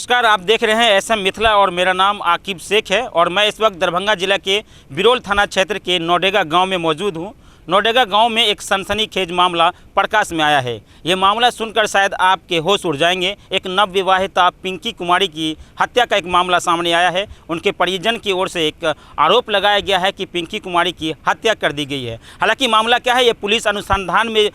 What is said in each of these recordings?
नमस्कार, आप देख रहे हैं एसएम मिथिला और मेरा नाम आकिब शेख है और मैं इस वक्त दरभंगा जिला के बिरोल थाना क्षेत्र के नौडेगा गांव में मौजूद हूं। नौडेगा गांव में एक सनसनीखेज मामला प्रकाश में आया है। ये मामला सुनकर शायद आपके होश उड़ जाएंगे। एक नवविवाहिता पिंकी कुमारी की हत्या का एक मामला सामने आया है। उनके परिजन की ओर से एक आरोप लगाया गया है कि पिंकी कुमारी की हत्या कर दी गई है। हालांकि मामला क्या है, ये पुलिस अनुसंधान में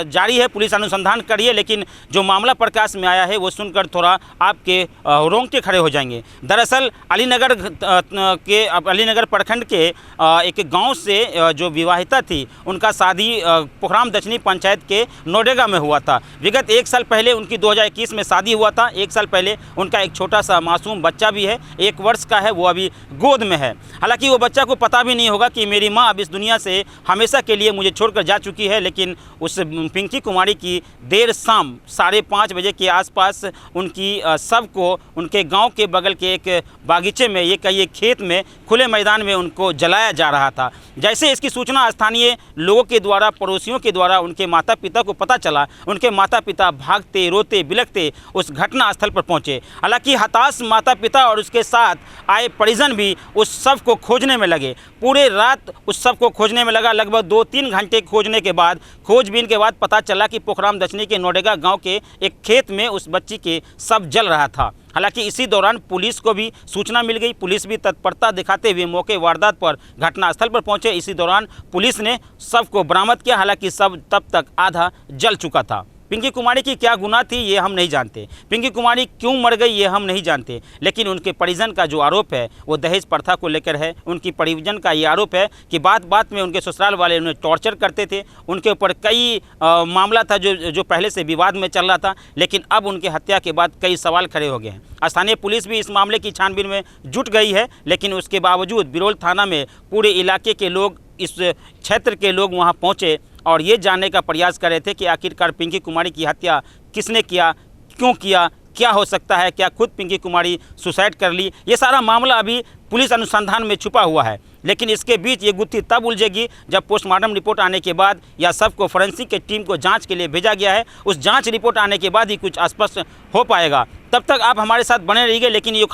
जारी है, पुलिस अनुसंधान करी है, लेकिन जो मामला प्रकाश में आया है वो सुनकर थोड़ा आपके रोंगटे खड़े हो जाएंगे। दरअसल अलीनगर प्रखंड के एक गाँव से जो विवाहिता थी, उनका शादी पोखराम दक्षिणी पंचायत के नौडेगा में हुआ था। विगत 1 साल पहले उनकी 2021 में शादी हुआ था। 1 साल पहले उनका एक छोटा सा मासूम बच्चा भी है, 1 वर्ष का है, वो अभी गोद में है। हालांकि वो बच्चा को पता भी नहीं होगा कि मेरी माँ अब इस दुनिया से हमेशा के लिए मुझे छोड़कर जा चुकी है। लेकिन उस पिंकी कुमारी की देर शाम 5:30 बजे के आसपास उनकी शव को उनके गाँव के बगल के एक बागीचे में, ये कहिए खेत में, खुले मैदान में उनको जलाया जा रहा था। जैसे इसकी सूचना स्थानीय लोगों के द्वारा, पड़ोसियों के द्वारा उनके माता पिता को पता चला, उनके माता पिता भागते रोते बिलखते उस घटना स्थल पर पहुंचे। हालांकि हताश माता पिता और उसके साथ आए परिजन भी उस शव को खोजने में लगे। पूरे रात उस शव को खोजने में लगा। लगभग 2-3 घंटे खोजने के बाद, खोजबीन के बाद पता चला कि पोखराम दक्षिणी के नौडेगा गाँव के एक खेत में उस बच्ची के शव जल रहा था। हालांकि इसी दौरान पुलिस को भी सूचना मिल गई। पुलिस भी तत्परता दिखाते हुए मौके वारदात पर घटनास्थल पर पहुंचे। इसी दौरान पुलिस ने शव को बरामद किया। हालांकि शव तब तक आधा जल चुका था। पिंकी कुमारी की क्या गुनाह थी ये हम नहीं जानते, पिंकी कुमारी क्यों मर गई ये हम नहीं जानते, लेकिन उनके परिजन का जो आरोप है वो दहेज प्रथा को लेकर है। उनकी परिजन का ये आरोप है कि बात बात में उनके ससुराल वाले उन्हें टॉर्चर करते थे। उनके ऊपर कई मामला था जो पहले से विवाद में चल रहा था, लेकिन अब उनकी हत्या के बाद कई सवाल खड़े हो गए हैं। स्थानीय पुलिस भी इस मामले की छानबीन में जुट गई है, लेकिन उसके बावजूद बिरोल थाना में पूरे इलाके के लोग, इस क्षेत्र के लोग वहाँ पहुँचे और ये जानने का प्रयास कर रहे थे कि आखिरकार पिंकी कुमारी की हत्या किसने किया, क्यों किया, क्या हो सकता है, क्या खुद पिंकी कुमारी सुसाइड कर ली। ये सारा मामला अभी पुलिस अनुसंधान में छुपा हुआ है, लेकिन इसके बीच ये गुत्थी तब उलझेगी जब पोस्टमार्टम रिपोर्ट आने के बाद या सबको फोरेंसिक के टीम को जांच के लिए भेजा गया है। उस जांच रिपोर्ट आने के बाद ही कुछ स्पष्ट हो पाएगा। तब तक आप हमारे साथ बने रहिए। लेकिन ये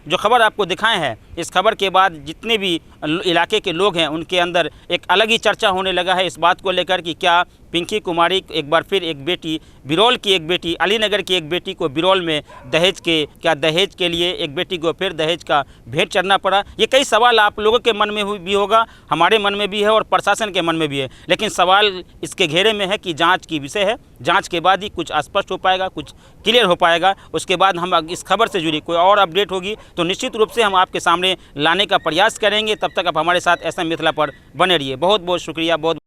जो खबर आपको दिखाए हैं, इस खबर के बाद जितने भी इलाके के लोग हैं उनके अंदर एक अलग ही चर्चा होने लगा है इस बात को लेकर कि क्या पिंकी कुमारी एक बार फिर एक बेटी, बिरोल की एक बेटी, अलीनगर की एक बेटी को बिरोल में दहेज के लिए एक बेटी को फिर दहेज का भेंट चढ़ना पड़ा। ये कई सवाल आप लोगों के मन में भी होगा, हमारे मन में भी है और प्रशासन के मन में भी है। लेकिन सवाल इसके घेरे में है कि जांच की विषय है। जांच के बाद ही कुछ स्पष्ट हो पाएगा, कुछ क्लियर हो पाएगा। उसके बाद हम इस खबर से जुड़ी कोई और अपडेट होगी तो निश्चित रूप से हम आपके सामने लाने का प्रयास करेंगे। तब तक आप हमारे साथ एसएम मिथिला पर बने रहिए। बहुत बहुत शुक्रिया। बहुत